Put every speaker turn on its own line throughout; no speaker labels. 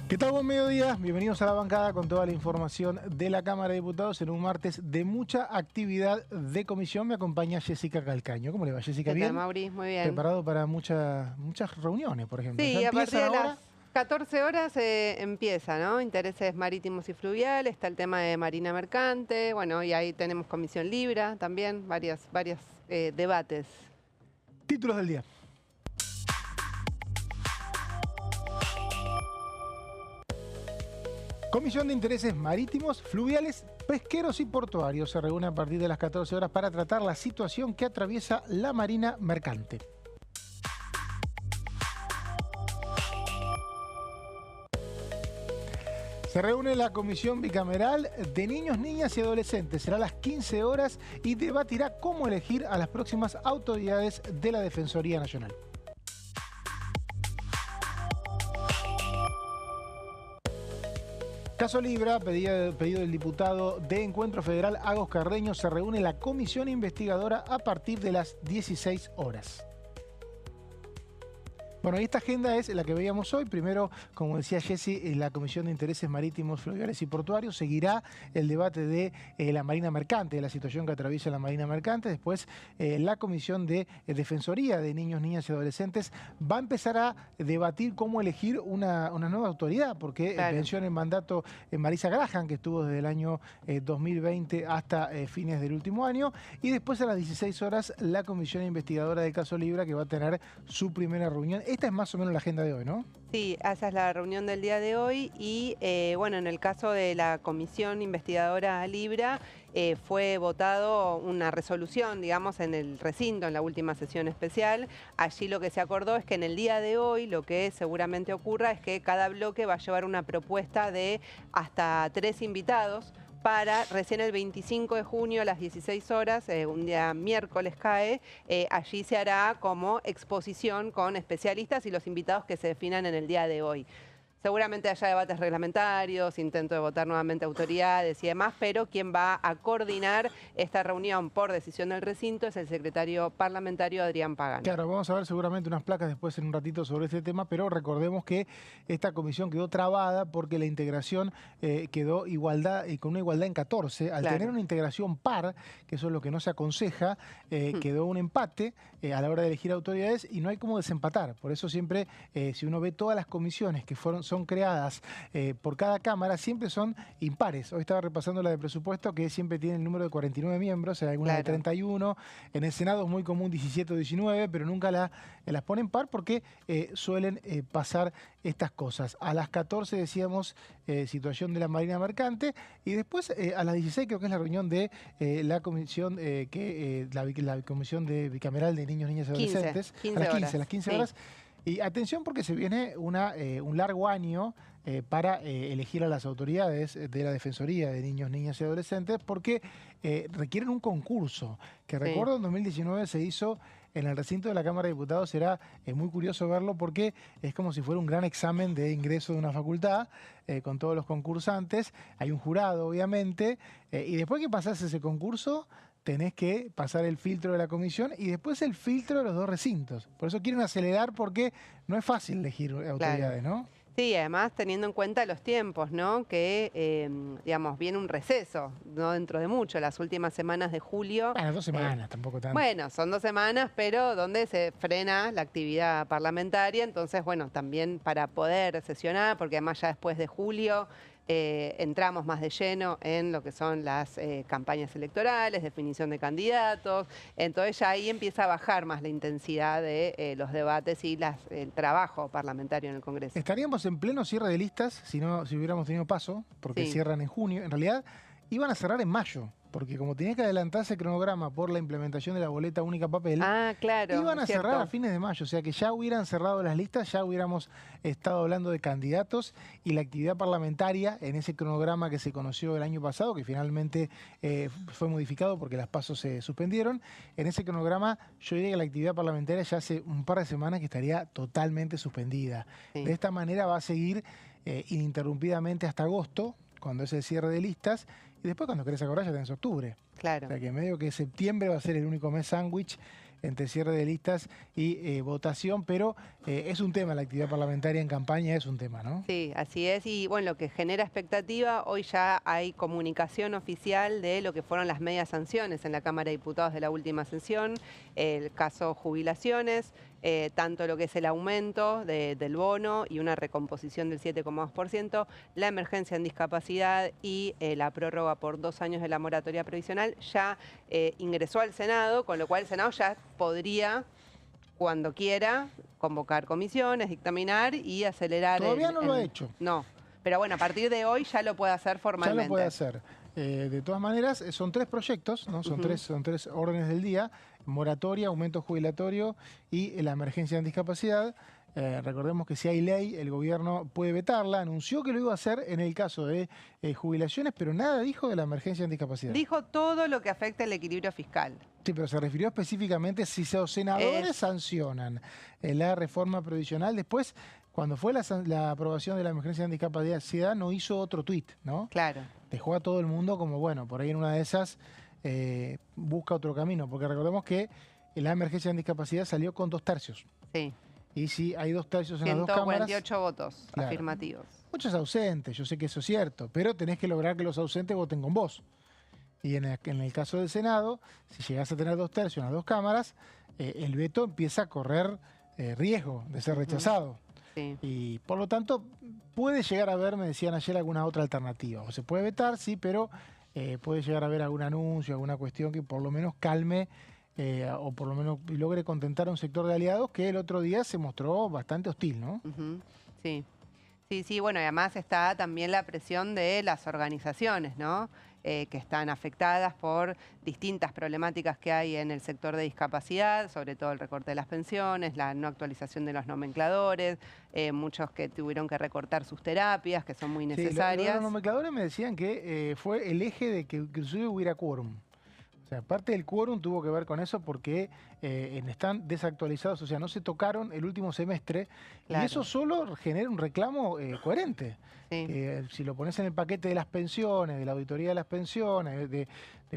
¿Qué tal? Buen mediodía. Bienvenidos a la bancada con toda la información de la Cámara de Diputados en un martes de mucha actividad de comisión. Me acompaña Jessica Calcaño. ¿Cómo le va, Jessica?
¿Qué tal,
¿Bien?
Mauri? Muy bien.
¿Preparado para muchas reuniones, por ejemplo? ¿Ya
Sí, a partir
empiezan
de
ahora?
las 14 horas empieza, ¿no? Intereses marítimos y fluviales, está el tema de Marina Mercante, bueno, y ahí tenemos Comisión Libra también, varios debates.
Títulos del día. Comisión de Intereses Marítimos, Fluviales, Pesqueros y Portuarios se reúne a partir de las 14 horas para tratar la situación que atraviesa la Marina Mercante. Se reúne la Comisión Bicameral de Niños, Niñas y Adolescentes. Será a las 15 horas y debatirá cómo elegir a las próximas autoridades de la Defensoría Nacional. Caso Libra, pedido del diputado de Encuentro Federal Agos Carreño, se reúne la comisión investigadora a partir de las 16 horas. Bueno, y esta agenda es la que veíamos hoy. Primero, como decía Jessy, la Comisión de Intereses Marítimos, Fluviales y Portuarios. Seguirá el debate de la Marina Mercante, de la situación que atraviesa la Marina Mercante. Después, la Comisión de Defensoría de Niños, Niñas y Adolescentes va a empezar a debatir cómo elegir una nueva autoridad, porque
Claro.
venció en el mandato Marisa Graham, que estuvo desde el año 2020 hasta fines del último año. Y después, a las 16 horas, la Comisión Investigadora del Caso Libra, que va a tener su primera reunión. Esta es más o menos la agenda de hoy, ¿no?
Sí, esa es la reunión del día de hoy y bueno, en el caso de la Comisión Investigadora Libra, fue votado una resolución, digamos, en el recinto, en la última sesión especial. Allí lo que se acordó es que en el día de hoy lo que seguramente ocurra es que cada bloque va a llevar una propuesta de hasta 3 invitados para recién el 25 de junio a las 16 horas, un día miércoles cae, allí se hará como exposición con especialistas y los invitados que se definan en el día de hoy. Seguramente haya debates reglamentarios, intento de votar nuevamente autoridades y demás, pero quien va a coordinar esta reunión por decisión del recinto es el secretario parlamentario Adrián Pagano.
Claro, vamos a ver seguramente unas placas después en un ratito sobre este tema, pero recordemos que esta comisión quedó trabada porque la integración quedó con una igualdad en 14. Al
Claro.
tener una integración par, que eso es lo que no se aconseja, quedó un empate a la hora de elegir autoridades y no hay cómo desempatar. Por eso siempre, si uno ve todas las comisiones que son creadas por cada cámara, siempre son impares. Hoy estaba repasando la de presupuesto, que siempre tiene el número de 49 miembros, hay algunas de 31. En el Senado es muy común 17 o 19, pero nunca las ponen par porque suelen pasar estas cosas. A las 14 decíamos situación de la Marina Mercante y después a las 16 creo que es la reunión de la comisión la comisión bicameral de niños, niñas y adolescentes.
15
a las 15,
horas.
a las 15
Sí.
horas. Y atención porque se viene un largo año para elegir a las autoridades de la Defensoría de Niños, Niñas y Adolescentes porque requieren un concurso, que recuerdo en 2019 se hizo en el recinto de la Cámara de Diputados. Era muy curioso verlo porque es como si fuera un gran examen de ingreso de una facultad con todos los concursantes. Hay un jurado, obviamente, y después que pasás ese concurso tenés que pasar el filtro de la comisión y después el filtro de los dos recintos. Por eso quieren acelerar porque no es fácil elegir autoridades, ¿no?
Sí, además teniendo en cuenta los tiempos, ¿no? Que, digamos, viene un receso, no dentro de mucho, las últimas semanas de julio.
Bueno, 2 semanas, tampoco tanto.
Bueno, son 2 semanas, pero donde se frena la actividad parlamentaria, entonces, bueno, también para poder sesionar, porque además ya después de julio entramos más de lleno en lo que son las campañas electorales, definición de candidatos, entonces ya ahí empieza a bajar más la intensidad de los debates y el trabajo parlamentario en el Congreso.
Estaríamos en pleno cierre de listas si hubiéramos tenido paso, porque
Sí.
cierran en junio. En realidad iban a cerrar en mayo, porque como tenía que adelantarse el cronograma por la implementación de la boleta única papel,
Claro,
iban a
cierto.
cerrar a fines de mayo, o sea que ya hubieran cerrado las listas, ya hubiéramos estado hablando de candidatos y la actividad parlamentaria en ese cronograma que se conoció el año pasado, que finalmente fue modificado porque las pasos se suspendieron. En ese cronograma yo diría que la actividad parlamentaria ya hace un par de semanas que estaría totalmente suspendida.
Sí.
De esta manera va a seguir ininterrumpidamente hasta agosto, cuando es el cierre de listas, y después cuando querés acordar ya tenés octubre.
Claro.
O sea que medio que septiembre va a ser el único mes sándwich entre cierre de listas y votación, pero es un tema, la actividad parlamentaria en campaña es un tema, ¿no?
Sí, así es. Y bueno, lo que genera expectativa, hoy ya hay comunicación oficial de lo que fueron las medias sanciones en la Cámara de Diputados de la última sesión, el caso jubilaciones, tanto lo que es el aumento del bono y una recomposición del 7,2%, la emergencia en discapacidad y la prórroga por 2 años de la moratoria provisional, ya ingresó al Senado, con lo cual el Senado ya podría, cuando quiera, convocar comisiones, dictaminar y acelerar
Todavía no lo ha hecho.
No, pero bueno, a partir de hoy ya lo puede hacer formalmente.
Ya lo puede hacer. De todas maneras, son 3 proyectos, ¿no? Son tres órdenes del día: moratoria, aumento jubilatorio y la emergencia en discapacidad. Recordemos que si hay ley, el gobierno puede vetarla. Anunció que lo iba a hacer en el caso de jubilaciones, pero nada dijo de la emergencia en discapacidad.
Dijo todo lo que afecta el equilibrio fiscal.
Sí, pero se refirió específicamente si los senadores sancionan la reforma provisional. Después, cuando fue la aprobación de la emergencia en discapacidad, no hizo otro tuit, ¿no?
Claro.
Dejó a todo el mundo como, bueno, por ahí en una de esas busca otro camino, porque recordemos que la emergencia en discapacidad salió con 2 tercios.
Sí.
Y si hay 2 tercios en las 2 cámaras...
148 votos afirmativos.
Muchos ausentes, yo sé que eso es cierto, pero tenés que lograr que los ausentes voten con vos. Y en el caso del Senado, si llegás a tener 2 tercios en las 2 cámaras, el veto empieza a correr riesgo de ser rechazado.
Sí.
Y por lo tanto, puede llegar a haber, me decían ayer, alguna otra alternativa. O se puede vetar, sí, pero puede llegar a haber algún anuncio, alguna cuestión que por lo menos calme o por lo menos logre contentar a un sector de aliados que el otro día se mostró bastante hostil, ¿no?
Sí. Sí, bueno, y además está también la presión de las organizaciones, ¿no? Que están afectadas por distintas problemáticas que hay en el sector de discapacidad, sobre todo el recorte de las pensiones, la no actualización de los nomencladores, muchos que tuvieron que recortar sus terapias, que son muy necesarias.
Sí, los nomencladores me decían que fue el eje de que inclusive hubiera quórum. O sea, parte del quórum tuvo que ver con eso porque están desactualizados, o sea, no se tocaron el último semestre. Claro. Y eso solo genera un reclamo coherente. Sí. Si lo pones en el paquete de las pensiones, de la auditoría de las pensiones, de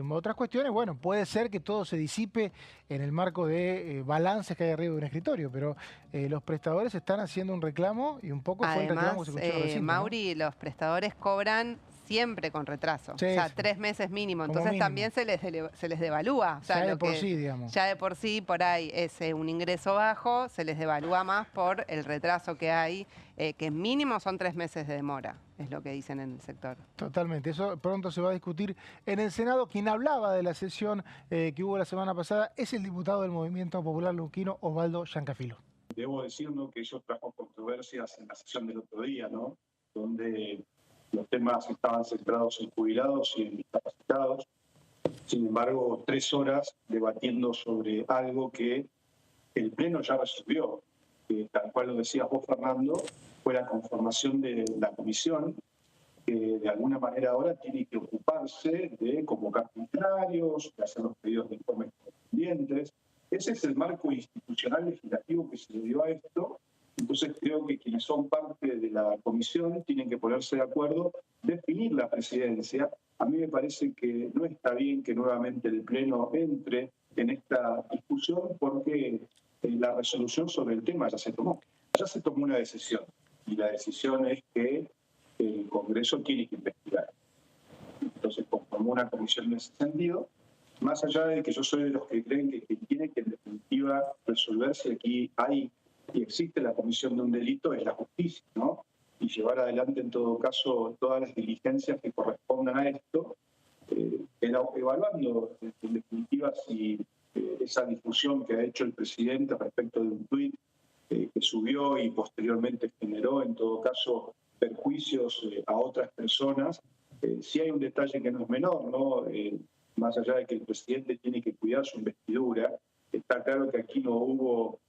otras cuestiones, bueno, puede ser que todo se disipe en el marco de balances que hay arriba de un escritorio, pero los prestadores están haciendo un reclamo y un poco fue el reclamo que se escuchó recién,
Mauri, ¿no? Los prestadores cobran siempre con retraso, sí, o sea, 3 meses mínimo, entonces mínimo. También se les devalúa. O sea,
ya de por sí, digamos.
Ya de por sí, por ahí es un ingreso bajo, se les devalúa más por el retraso que hay, que mínimo son 3 meses de demora, es lo que dicen en el sector.
Totalmente, eso pronto se va a discutir en el Senado. Quien hablaba de la sesión que hubo la semana pasada es el diputado del Movimiento Popular Luquino, Osvaldo Giancafilo.
Debo decir, ¿no?, que eso trajo controversias en la sesión del otro día, ¿no?, donde los temas estaban centrados en jubilados y en discapacitados. Sin embargo, 3 horas debatiendo sobre algo que el Pleno ya resolvió, que tal cual lo decías vos, Fernando, fue la conformación de la comisión, que de alguna manera ahora tiene que ocuparse de convocar funcionarios, de hacer los pedidos de informes correspondientes. Ese es el marco institucional legislativo que se le dio a esto. Entonces creo que quienes son parte de la comisión tienen que ponerse de acuerdo, definir la presidencia. A mí me parece que no está bien que nuevamente el Pleno entre en esta discusión porque la resolución sobre el tema ya se tomó. Ya se tomó una decisión y la decisión es que el Congreso tiene que investigar. Entonces conformó una comisión en ese sentido, más allá de que yo soy de los que creen que tiene que en definitiva resolverse aquí hay y existe la comisión de un delito es la justicia, ¿no? Y llevar adelante en todo caso todas las diligencias que correspondan a esto, evaluando en definitiva si esa difusión que ha hecho el presidente respecto de un tuit que subió y posteriormente generó en todo caso perjuicios a otras personas, si hay un detalle que no es menor, ¿no? Más allá de que el presidente tiene que cuidar su investidura, está claro que aquí no hubo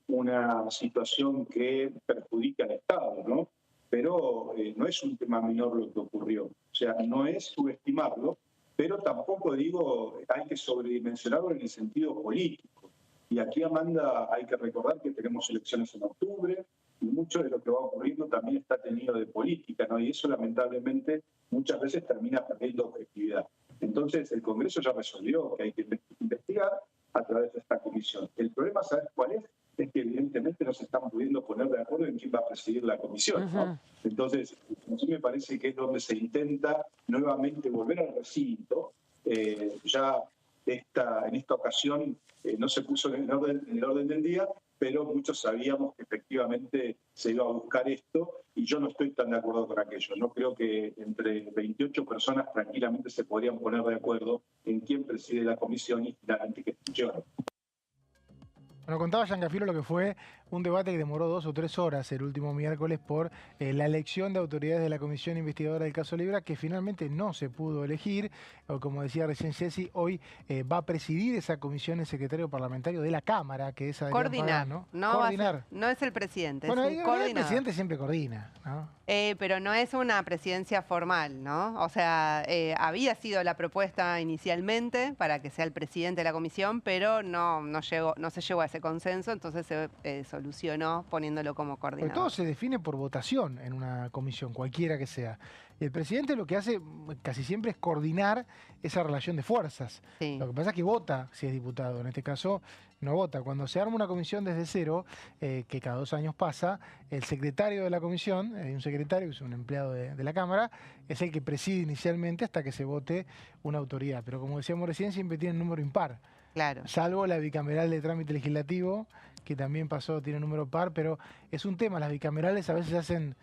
una situación que perjudica al Estado, ¿no? Pero no es un tema menor lo que ocurrió. O sea, no es subestimarlo, pero tampoco digo hay que sobredimensionarlo en el sentido político. Y aquí, Amanda, hay que recordar que tenemos elecciones en octubre y mucho de lo que va ocurriendo también está tenido de política, ¿no? Y eso lamentablemente muchas veces termina perdiendo objetividad. Entonces el Congreso ya resolvió que hay que investigar. a través de esta comisión. El problema, ¿sabes cuál es? Es que evidentemente no se están pudiendo poner de acuerdo en quién va a presidir la comisión, ¿no? Entonces, a mí me parece que es donde se intenta nuevamente volver al recinto. Ya en esta ocasión no se puso en el orden del día, pero muchos sabíamos que efectivamente se iba a buscar esto y yo no estoy tan de acuerdo con aquello. No creo que entre 28 personas tranquilamente se podrían poner de acuerdo en quién preside la comisión y finalmente que funcione.
Bueno, contaba Giancafiero lo que fue un debate que demoró 2 o 3 horas el último miércoles por la elección de autoridades de la Comisión Investigadora del caso Libra, que finalmente no se pudo elegir. O como decía recién Jessy, hoy va a presidir esa comisión el secretario parlamentario de la Cámara, que es Adrián Pagano.
Coordinar. No es el presidente,
bueno,
es un coordinador.
El presidente siempre coordina, ¿no?
Pero no es una presidencia formal, ¿no? O sea, había sido la propuesta inicialmente para que sea el presidente de la comisión, pero no se llegó a ese consenso, entonces se solucionó poniéndolo como coordinador.
Porque todo se define por votación en una comisión, cualquiera que sea. Y el presidente lo que hace casi siempre es coordinar esa relación de fuerzas. Sí. Lo que pasa es que vota si es diputado. En este caso, no vota. Cuando se arma una comisión desde cero, que cada 2 años pasa, el secretario de la comisión, un secretario que es un empleado de la Cámara, es el que preside inicialmente hasta que se vote una autoridad. Pero como decíamos recién, siempre tiene número impar.
Claro.
Salvo la bicameral de trámite legislativo, que también tiene número par, pero es un tema. Las bicamerales a veces hacen,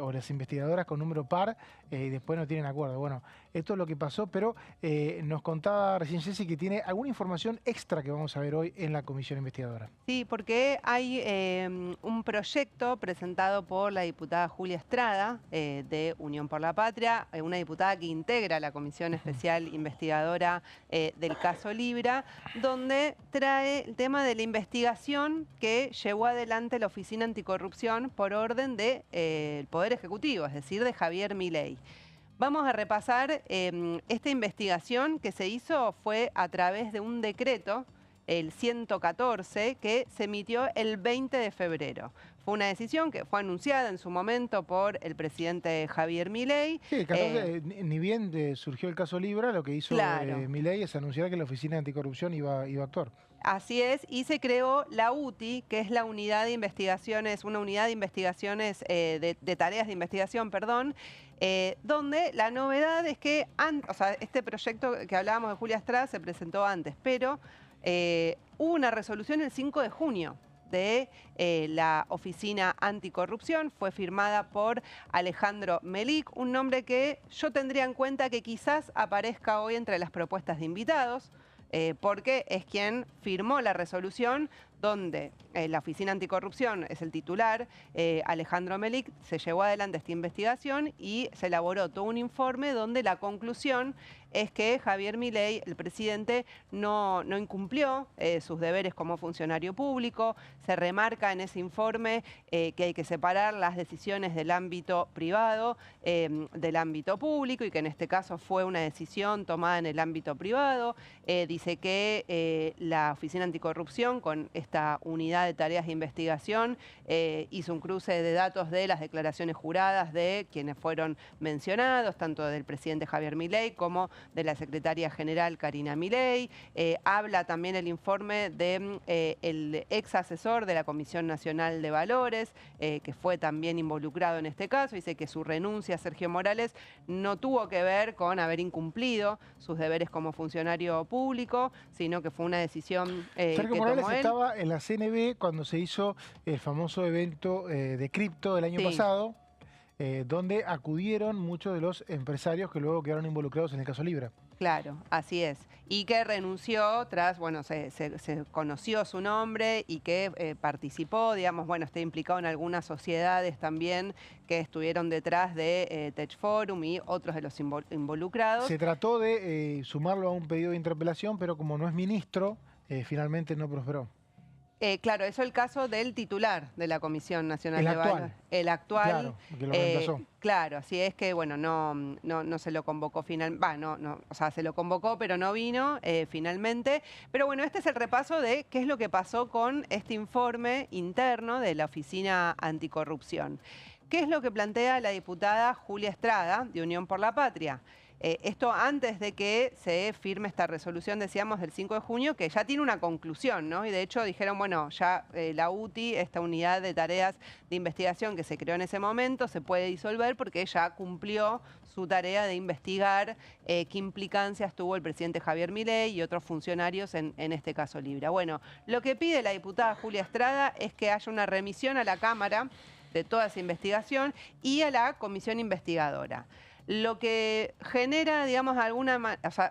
o las investigadoras con número par, y después no tienen acuerdo. Bueno, esto es lo que pasó, pero nos contaba recién Jessy que tiene alguna información extra que vamos a ver hoy en la comisión investigadora.
Sí, porque hay un proyecto presentado por la diputada Julia Estrada, de Unión por la Patria, una diputada que integra la Comisión Especial Investigadora del caso Libra, donde trae el tema de la investigación que llevó adelante la Oficina Anticorrupción por orden del Poder Ejecutivo, es decir, de Javier Milei. Vamos a repasar esta investigación que se hizo fue a través de un decreto, el 114, que se emitió el 20 de febrero. Fue una decisión que fue anunciada en su momento por el presidente Javier Milei.
Sí, el 14, ni bien surgió el caso Libra, lo que hizo Milei es anunciar que la Oficina Anticorrupción iba a actuar.
Así es, y se creó la UTI, que es la unidad de investigaciones, una unidad de investigaciones, de tareas de investigación, perdón, donde la novedad es que, o sea, este proyecto que hablábamos de Julia Estrada se presentó antes, pero hubo una resolución el 5 de junio de la Oficina Anticorrupción, fue firmada por Alejandro Melik, un nombre que yo tendría en cuenta que quizás aparezca hoy entre las propuestas de invitados, porque es quien firmó la resolución donde la Oficina Anticorrupción es el titular, Alejandro Melik, se llevó adelante esta investigación y se elaboró todo un informe donde la conclusión es que Javier Milei, el presidente, no incumplió sus deberes como funcionario público. Se remarca en ese informe que hay que separar las decisiones del ámbito privado del ámbito público y que en este caso fue una decisión tomada en el ámbito privado. Dice que la Oficina Anticorrupción con esta unidad de tareas de investigación hizo un cruce de datos de las declaraciones juradas de quienes fueron mencionados, tanto del presidente Javier Milei como de la secretaria general Karina Milei. Habla también el informe del ex asesor de la Comisión Nacional de Valores, que fue también involucrado en este caso. Dice que su renuncia, Sergio Morales, no tuvo que ver con haber incumplido sus deberes como funcionario público, sino que fue una decisión
Sergio
que
Morales
tomó él.
Estaba en la CNB cuando se hizo el famoso evento de cripto del año pasado, donde acudieron muchos de los empresarios que luego quedaron involucrados en el caso Libra.
Claro, así es. Y que renunció tras, bueno, se conoció su nombre y que participó, digamos, bueno, está implicado en algunas sociedades también que estuvieron detrás de Tech Forum y otros de los involucrados.
Se trató de sumarlo a un pedido de interpelación, pero como no es ministro, finalmente no prosperó.
Claro, eso es el caso del titular de la Comisión Nacional de Valores. El actual.
Claro, que lo reemplazó.
Claro, así es que, bueno, no se lo convocó o sea, se lo convocó, pero no vino finalmente. Pero bueno, este es el repaso de qué es lo que pasó con este informe interno de la Oficina Anticorrupción. ¿Qué es lo que plantea la diputada Julia Estrada, de Unión por la Patria? Esto antes de que se firme esta resolución, decíamos, del 5 de junio, que ya tiene una conclusión, ¿no? Y de hecho dijeron, bueno, ya la UTI, esta unidad de tareas de investigación que se creó en ese momento, se puede disolver porque ya cumplió su tarea de investigar qué implicancias tuvo el presidente Javier Milei y otros funcionarios en este caso Libra. Bueno, lo que pide la diputada Julia Estrada es que haya una remisión a la Cámara de toda esa investigación y a la comisión investigadora. Lo que genera, digamos,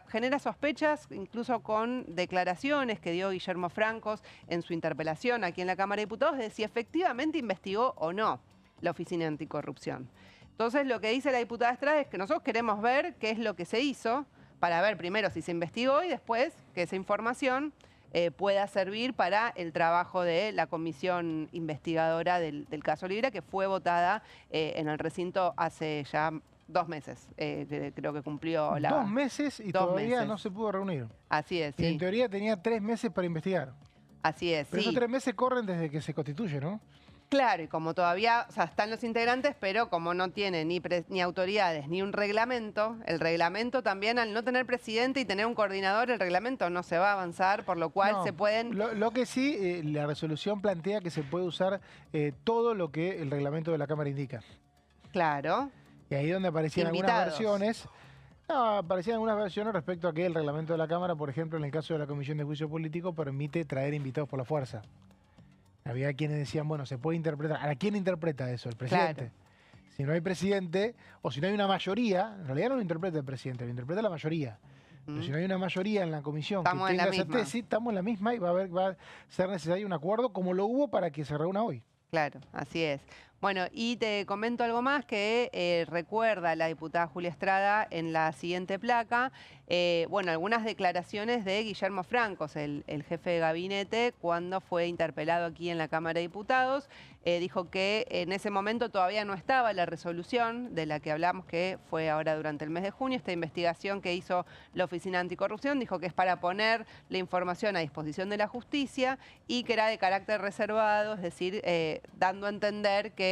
genera sospechas, incluso con declaraciones que dio Guillermo Francos en su interpelación aquí en la Cámara de Diputados, de si efectivamente investigó o no la Oficina Anticorrupción. Entonces, lo que dice la diputada Estrada es que nosotros queremos ver qué es lo que se hizo, para ver primero si se investigó y después que esa información pueda servir para el trabajo de la comisión investigadora del caso Libra, que fue votada en el recinto hace ya 2 meses, creo que cumplió la...
2 meses y todavía no se pudo reunir.
Así es,
Y
sí.
en teoría tenía 3 meses para investigar.
Así es,
Pero
sí.
esos 3 meses corren desde que se constituye, ¿no?
Claro, y como todavía, o sea, están los integrantes, pero como no tiene ni autoridades ni un reglamento, el reglamento también, al no tener presidente y tener un coordinador, el reglamento no se va a avanzar, por lo cual
No,
se pueden...
Lo que sí, la resolución plantea que se puede usar todo lo que el reglamento de la Cámara indica.
Claro.
Y ahí donde aparecían algunas versiones. No, aparecían algunas versiones respecto a que el reglamento de la Cámara, por ejemplo, en el caso de la Comisión de Juicio Político, permite traer invitados por la fuerza. Había quienes decían, bueno, se puede interpretar. ¿Ahora quién interpreta eso? El presidente.
Claro.
Si no hay presidente, o si no hay una mayoría, en realidad no lo interpreta el presidente, lo interpreta la mayoría. Pero si no hay una mayoría en la comisión
Estamos
que
en la
tenga esa
misma.
tesis, estamos en la misma y va a ser necesario un acuerdo como lo hubo para que se reúna hoy.
Claro, así es. Bueno, y te comento algo más que recuerda la diputada Julia Estrada en la siguiente placa. Bueno, algunas declaraciones de Guillermo Francos, el jefe de gabinete, cuando fue interpelado aquí en la Cámara de Diputados. Dijo que en ese momento todavía no estaba la resolución de la que hablamos, que fue ahora durante el mes de junio, esta investigación que hizo la Oficina Anticorrupción. Dijo que es para poner la información a disposición de la justicia y que era de carácter reservado, es decir, dando a entender que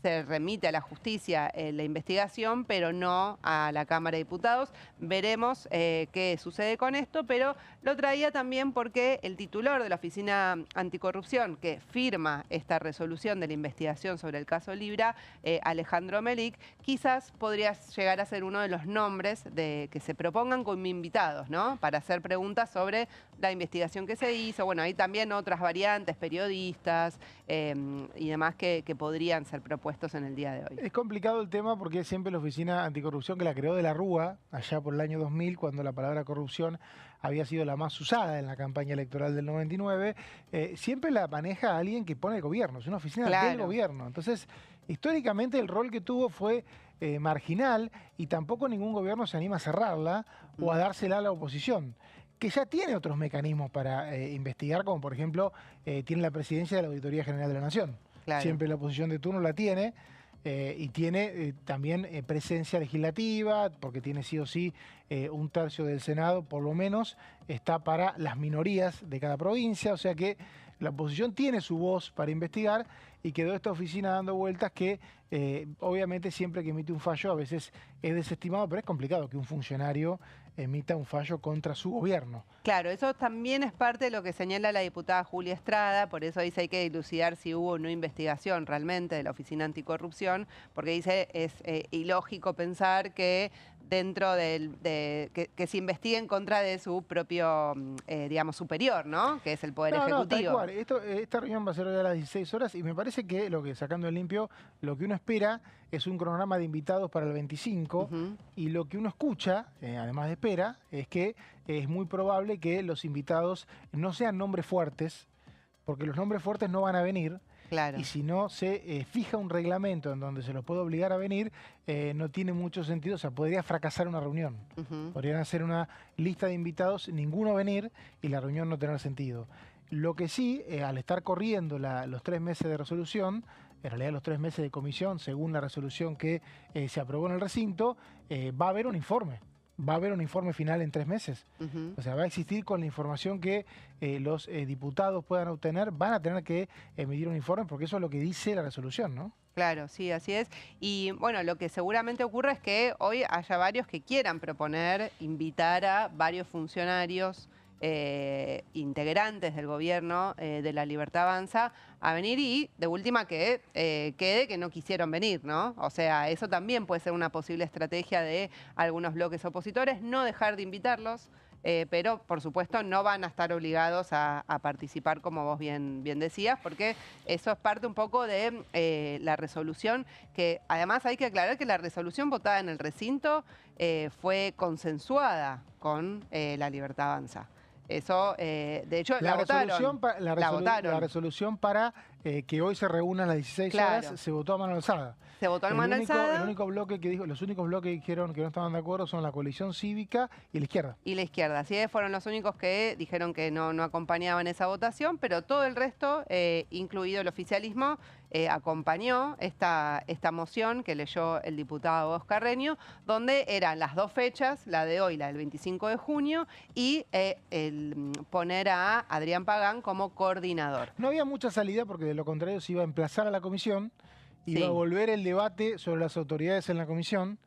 se remite a la justicia la investigación, pero no a la Cámara de Diputados. Veremos qué sucede con esto, pero lo traía también porque el titular de la Oficina Anticorrupción, que firma esta resolución de la investigación sobre el caso Libra, Alejandro Melic, quizás podría llegar a ser uno de los nombres que se propongan como invitados, ¿no? Para hacer preguntas sobre la investigación que se hizo. Bueno, hay también otras variantes, periodistas y demás que podrían ser propuestos en el día de hoy.
Es complicado el tema porque siempre la Oficina Anticorrupción, que la creó de la Rúa, allá por el año 2000, cuando la palabra corrupción había sido la más usada en la campaña electoral del 99, siempre la maneja alguien que pone el gobierno, es una oficina del gobierno. Entonces, históricamente el rol que tuvo fue marginal y tampoco ningún gobierno se anima a cerrarla o a dársela a la oposición, que ya tiene otros mecanismos para investigar, como por ejemplo tiene la presidencia de la Auditoría General de la Nación.
Claro.
Siempre la oposición de turno la tiene y tiene también presencia legislativa, porque tiene sí o sí 1/3 del Senado, por lo menos, está para las minorías de cada provincia, o sea que la oposición tiene su voz para investigar y quedó esta oficina dando vueltas que obviamente siempre que emite un fallo a veces es desestimado, pero es complicado que un funcionario emita un fallo contra su gobierno.
Claro, eso también es parte de lo que señala la diputada Julia Estrada, por eso dice hay que dilucidar si hubo o no investigación realmente de la Oficina Anticorrupción, porque dice es ilógico pensar que dentro que se investigue en contra de su propio, digamos, superior, ¿no? Que es el Poder Ejecutivo.
No, tal cual. Esta reunión va a ser hoy a las 16 horas y me parece que sacando el limpio, lo que uno espera es un cronograma de invitados para el 25 y lo que uno escucha, además de espera, es que es muy probable que los invitados no sean nombres fuertes, porque los nombres fuertes no van a venir.
Claro.
Y si no se fija un reglamento en donde se los puede obligar a venir, no tiene mucho sentido, o sea, podría fracasar una reunión. Podrían hacer una lista de invitados, ninguno venir y la reunión no tener sentido. Lo que sí, al estar corriendo los 3 meses de resolución, en realidad los 3 meses de comisión, según la resolución que se aprobó en el recinto, va a haber un informe. va a haber un informe final en 3 meses. O sea, va a existir con la información que los diputados puedan obtener, van a tener que emitir un informe porque eso es lo que dice la resolución, ¿no?
Claro, sí, así es. Y bueno, lo que seguramente ocurre es que hoy haya varios que quieran proponer, invitar a varios funcionarios integrantes del gobierno de La Libertad Avanza a venir y de última que quede que no quisieron venir, ¿no? O sea, eso también puede ser una posible estrategia de algunos bloques opositores, no dejar de invitarlos, pero por supuesto no van a estar obligados a participar como vos bien decías, porque eso es parte un poco de la resolución, que además hay que aclarar que la resolución votada en el recinto fue consensuada con La Libertad Avanza. Eso, de hecho, la votaron.
La resolución para que hoy se reúnan las 16 horas se votó a mano alzada.
Se votó a mano alzada.
El único bloque que dijo, los únicos bloques que dijeron que no estaban de acuerdo son la coalición cívica y la izquierda.
Y la izquierda, así es, fueron los únicos que dijeron que no acompañaban esa votación, pero todo el resto, incluido el oficialismo, acompañó esta moción que leyó el diputado Oscar Reño, donde eran las dos fechas, la de hoy, la del 25 de junio, y el poner a Adrián Pagán como coordinador.
No había mucha salida porque de lo contrario se iba a emplazar a la comisión, iba a volver el debate sobre las autoridades en la comisión,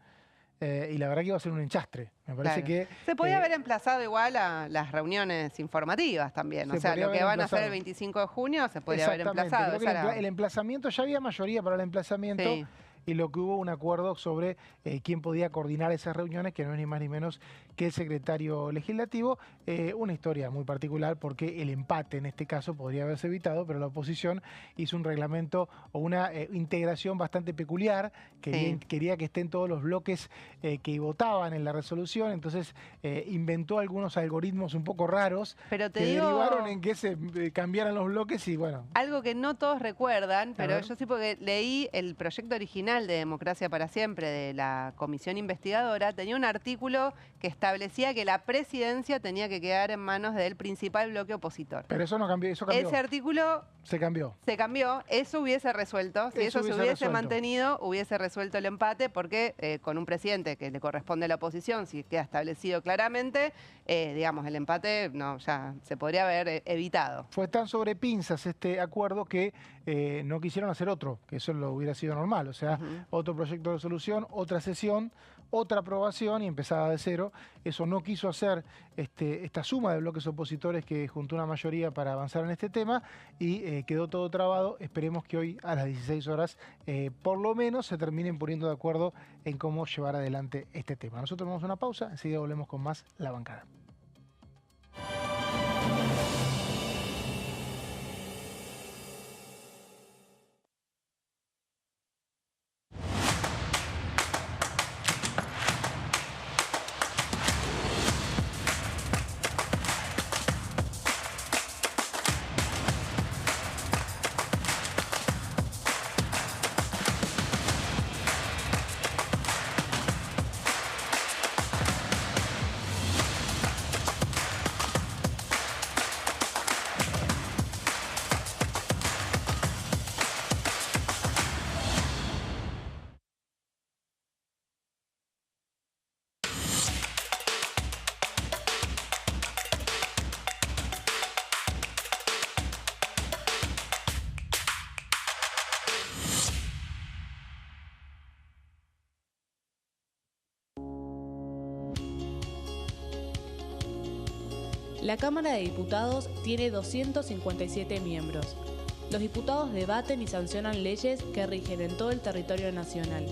y la verdad que iba a ser un enchastre. Me parece que...
Se podía haber emplazado igual a las reuniones informativas también. O sea, lo que van a hacer el 25 de junio se podría haber emplazado.
Creo que el emplazamiento, ya había mayoría para el emplazamiento. Sí. Y lo que hubo un acuerdo sobre quién podía coordinar esas reuniones, que no es ni más ni menos que el secretario legislativo. Una historia muy particular porque el empate en este caso podría haberse evitado, pero la oposición hizo un reglamento o una integración bastante peculiar, que quería que estén todos los bloques que votaban en la resolución, entonces inventó algunos algoritmos un poco raros que derivaron en que se cambiaran los bloques y bueno.
Algo que no todos recuerdan, pero yo sí porque leí el proyecto original de Democracia para Siempre de la comisión investigadora, tenía un artículo que establecía que la presidencia tenía que quedar en manos del principal bloque opositor.
Pero eso no cambió, eso cambió.
Ese artículo
se cambió.
Se cambió, eso hubiese resuelto, si eso se hubiese mantenido, hubiese resuelto el empate, porque con un presidente que le corresponde a la oposición, si queda establecido claramente, digamos, el empate ya se podría haber evitado.
Fue tan sobre pinzas este acuerdo que no quisieron hacer otro, que eso lo hubiera sido normal, o sea, otro proyecto de resolución, otra sesión, otra aprobación y empezaba de cero. Eso no quiso hacer esta suma de bloques opositores que juntó una mayoría para avanzar en este tema y quedó todo trabado. Esperemos que hoy a las 16 horas por lo menos se terminen poniendo de acuerdo en cómo llevar adelante este tema. Nosotros vamos a una pausa, enseguida volvemos con más La Bancada.
La Cámara de Diputados tiene 257 miembros. Los diputados debaten y sancionan leyes que rigen en todo el territorio nacional.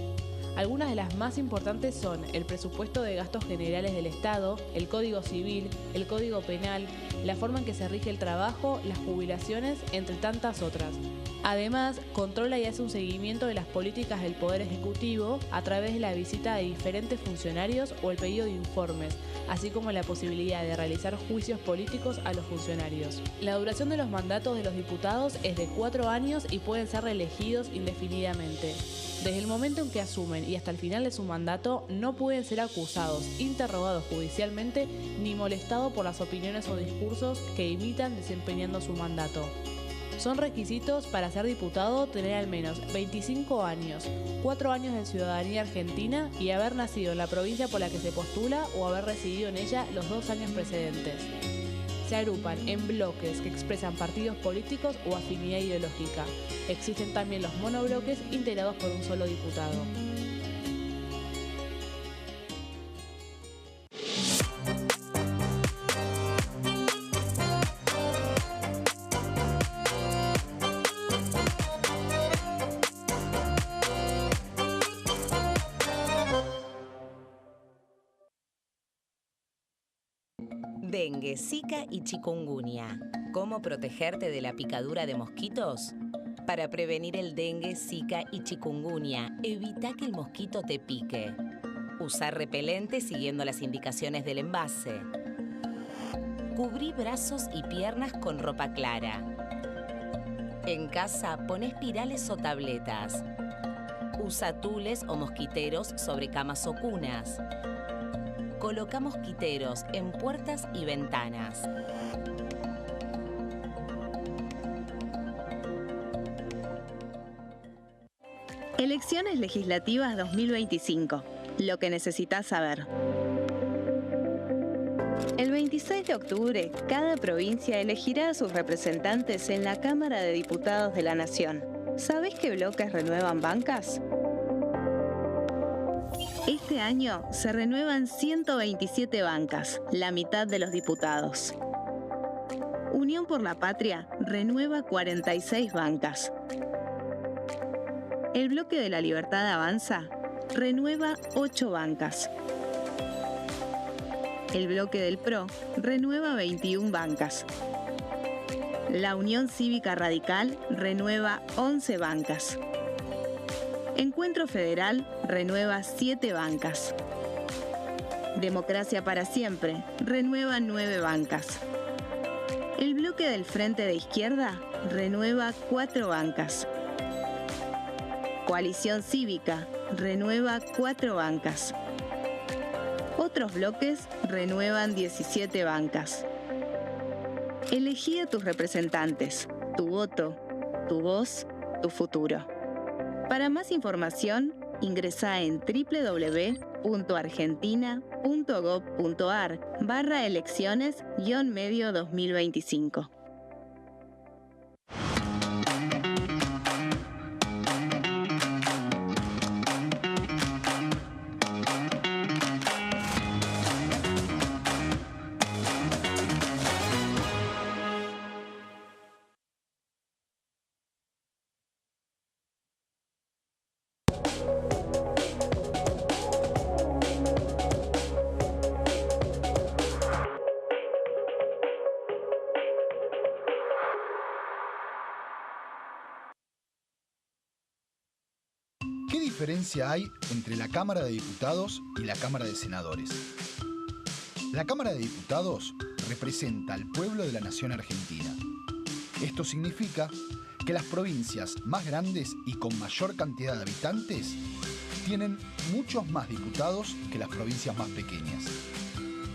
Algunas de las más importantes son el presupuesto de gastos generales del Estado, el Código Civil, el Código Penal, la forma en que se rige el trabajo, las jubilaciones, entre tantas otras. Además, controla y hace un seguimiento de las políticas del Poder Ejecutivo a través de la visita de diferentes funcionarios o el pedido de informes, así como la posibilidad de realizar juicios políticos a los funcionarios. La duración de los mandatos de los diputados es de 4 años y pueden ser reelegidos indefinidamente. Desde el momento en que asumen y hasta el final de su mandato, no pueden ser acusados, interrogados judicialmente, ni molestados por las opiniones o discursos que imitan desempeñando su mandato. Son requisitos para ser diputado tener al menos 25 años, 4 años de ciudadanía argentina y haber nacido en la provincia por la que se postula o haber residido en ella los 2 años precedentes. Se agrupan en bloques que expresan partidos políticos o afinidad ideológica. Existen también los monobloques integrados por un solo diputado.
Dengue, Zika y chikungunya. ¿Cómo protegerte de la picadura de mosquitos? Para prevenir el dengue, Zika y chikungunya, evita que el mosquito te pique. Usar repelente siguiendo las indicaciones del envase. Cubrí brazos y piernas con ropa clara. En casa, pon espirales o tabletas. Usa tules o mosquiteros sobre camas o cunas. Coloca mosquiteros en puertas y ventanas.
Elecciones legislativas 2025. Lo que necesitas saber. El 26 de octubre, cada provincia elegirá a sus representantes en la Cámara de Diputados de la Nación. ¿Sabés qué bloques renuevan bancas? Este año se renuevan 127 bancas, la mitad de los diputados. Unión por la Patria renueva 46 bancas. El Bloque de la Libertad Avanza renueva 8 bancas. El Bloque del PRO renueva 21 bancas. La Unión Cívica Radical renueva 11 bancas. Encuentro Federal renueva 7 bancas. Democracia para Siempre renueva 9 bancas. El Bloque del Frente de Izquierda renueva 4 bancas. Coalición Cívica renueva 4 bancas. Otros bloques renuevan 17 bancas. Elegí a tus representantes, tu voto, tu voz, tu futuro. Para más información, ingresá en www.argentina.gov.ar/elecciones-medio 2025.
¿Qué diferencia hay entre la Cámara de Diputados y la Cámara de Senadores? La Cámara de Diputados representa al pueblo de la nación argentina. Esto significa que las provincias más grandes y con mayor cantidad de habitantes tienen muchos más diputados que las provincias más pequeñas.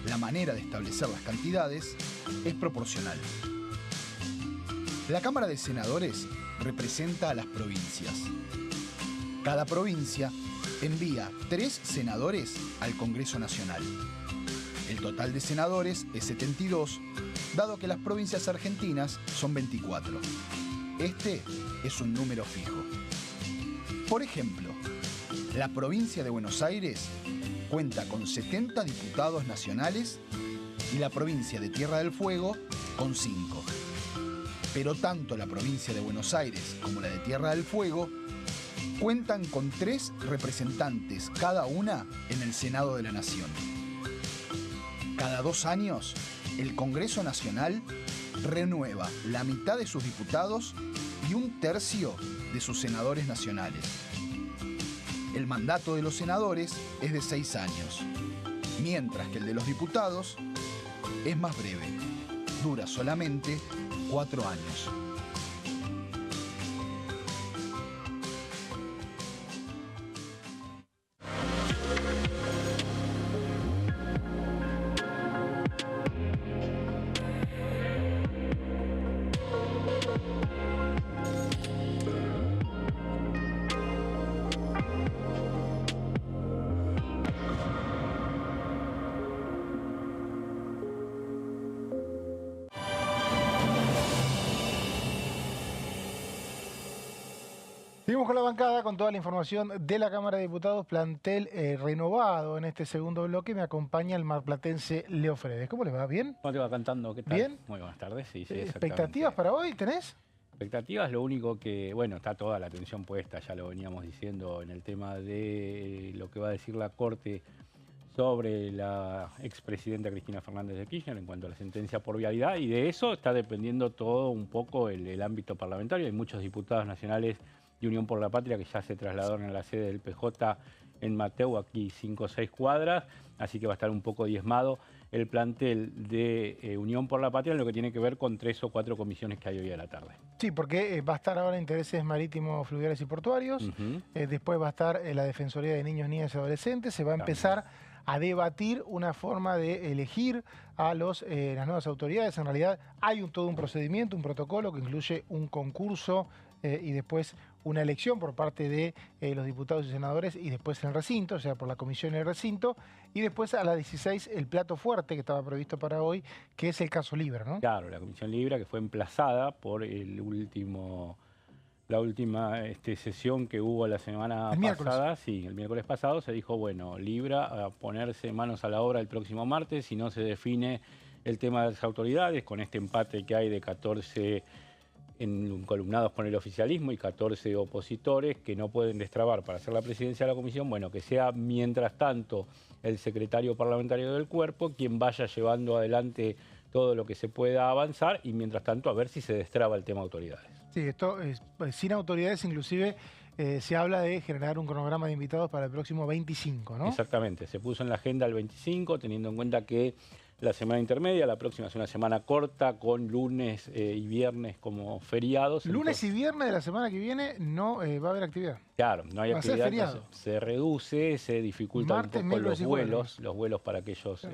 La manera de establecer las cantidades es proporcional. La Cámara de Senadores representa a las provincias. Cada provincia envía 3 senadores al Congreso Nacional. El total de senadores es 72, dado que las provincias argentinas son 24. Este es un número fijo. Por ejemplo, la provincia de Buenos Aires cuenta con 70 diputados nacionales y la provincia de Tierra del Fuego con 5. Pero tanto la provincia de Buenos Aires como la de Tierra del Fuego cuentan con 3 representantes cada una en el Senado de la Nación. Cada 2 años, el Congreso Nacional renueva la mitad de sus diputados y 1/3 de sus senadores nacionales. El mandato de los senadores es de 6 años, mientras que el de los diputados es más breve, dura solamente 4 años.
Seguimos con la bancada, con toda la información de la Cámara de Diputados, plantel renovado en este segundo bloque. Me acompaña el marplatense Leo Fredes. ¿Cómo le va? ¿Bien?
¿Cómo te va cantando? ¿Qué tal?
¿Bien?
Muy buenas tardes. Sí,
¿Expectativas para hoy tenés?
Expectativas, lo único que, bueno, está toda la atención puesta, ya lo veníamos diciendo, en el tema de lo que va a decir la Corte sobre la expresidenta Cristina Fernández de Kirchner en cuanto a la sentencia por vialidad, y de eso está dependiendo todo un poco el ámbito parlamentario. Hay muchos diputados nacionales de Unión por la Patria que ya se trasladaron a la sede del PJ en Mateu, aquí 5 o 6 cuadras, así que va a estar un poco diezmado el plantel de Unión por la Patria en lo que tiene que ver con 3 o 4 comisiones que hay hoy a la tarde.
Sí, porque va a estar ahora Intereses Marítimos, Fluviales y Portuarios, después va a estar la Defensoría de Niños, Niñas y Adolescentes, se va a empezar a debatir una forma de elegir a las nuevas autoridades. En realidad hay todo un procedimiento, un protocolo que incluye un concurso y después una elección por parte de los diputados y senadores y después el recinto, o sea, por la comisión y el recinto, y después a las 16 el plato fuerte que estaba previsto para hoy, que es el caso Libra, ¿no?
Claro, la comisión Libra, que fue emplazada por la última sesión que hubo la semana pasada. Sí, el miércoles pasado se dijo, bueno, Libra a ponerse manos a la obra el próximo martes, si no se define el tema de las autoridades, con este empate que hay de 14 columnados con el oficialismo y 14 opositores que no pueden destrabar para hacer la presidencia de la comisión, bueno, que sea mientras tanto el secretario parlamentario del cuerpo quien vaya llevando adelante todo lo que se pueda avanzar y mientras tanto a ver si se destraba el tema autoridades.
Sí, esto es sin autoridades, inclusive se habla de generar un cronograma de invitados para el próximo 25, ¿no?
Exactamente, se puso en la agenda el 25, teniendo en cuenta que la semana intermedia, la próxima es una semana corta, con lunes y viernes como feriados.
Lunes y viernes de la semana que viene no va a haber actividad.
Claro, no hay actividad,
feriado.
Se reduce, se dificultan
Martes,
un poco los vuelos para aquellos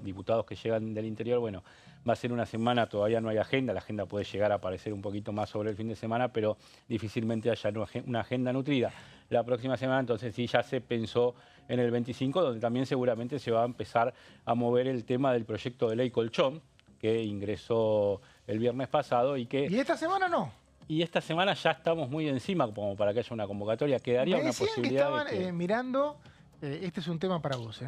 diputados que llegan del interior. Bueno, va a ser una semana, todavía no hay agenda, la agenda puede llegar a aparecer un poquito más sobre el fin de semana, pero difícilmente haya una agenda nutrida. La próxima semana, entonces sí, ya se pensó en el 25, donde también seguramente se va a empezar a mover el tema del proyecto de ley Colchón, que ingresó el viernes pasado y que...
¿Y esta semana no?
Y esta semana ya estamos muy encima como para que haya una convocatoria. Quedaría una posibilidad
que estaban mirando, este es un tema para vos,